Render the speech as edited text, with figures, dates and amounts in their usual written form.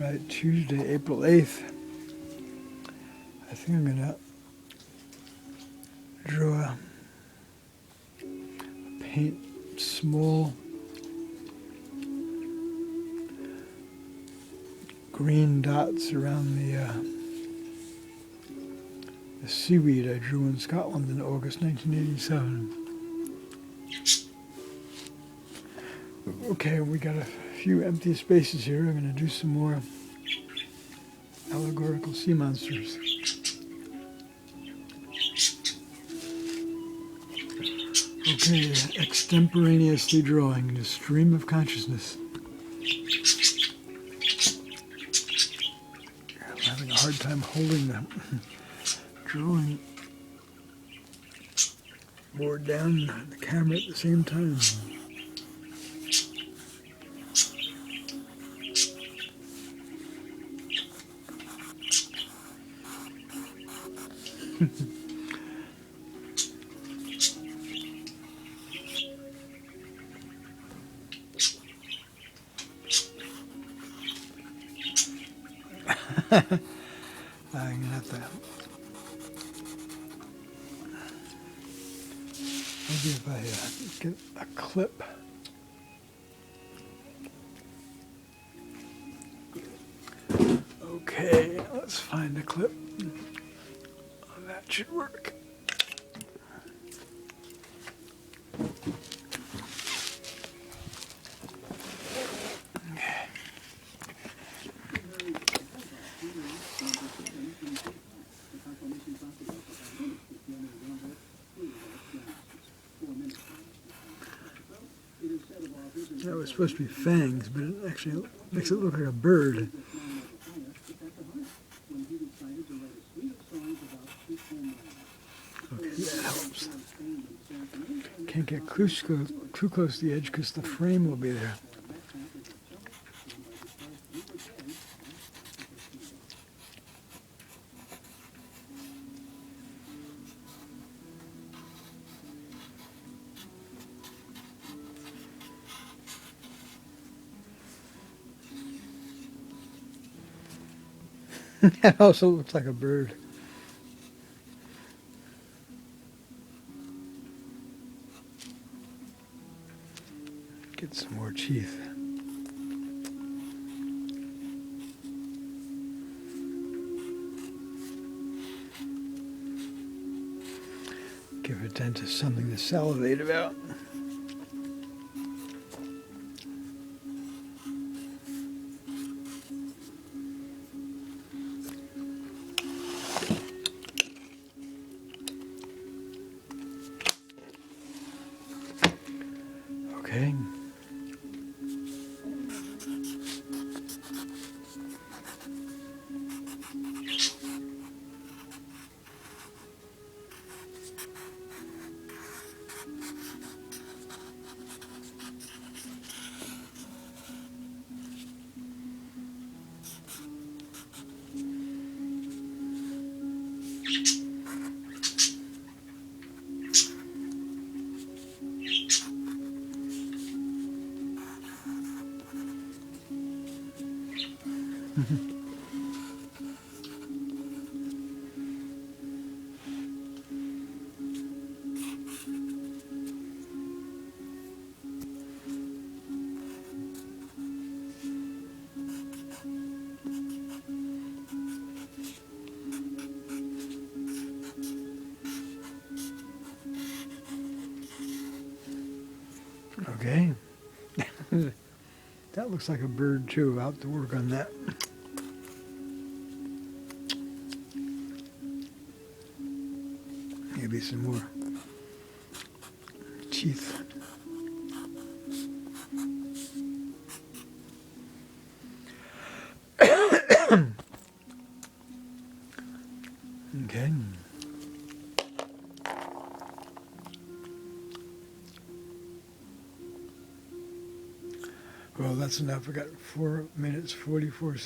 Right, Tuesday, April 8th. I think I'm going to draw, paint small green dots around the seaweed I drew in Scotland in August 1987. Okay, we got a few empty spaces here. I'm going to do some more allegorical sea monsters. Okay, extemporaneously drawing the stream of consciousness. I'm having a hard time holding the drawing board down and the camera at the same time. I'm gonna have to, maybe if I get a clip. Okay, let's find a clip. That should work. That was supposed to be fangs, but it actually makes it look like a bird. Okay, that helps. Can't get too close to the edge because the frame will be there. That also looks like a bird. Get some more teeth. Give a dentist something to salivate about. Okay. Okay. That looks like a bird too. I'll have to work on that. Maybe some more teeth. Okay. Well, that's enough. I got 4 minutes, 44 seconds.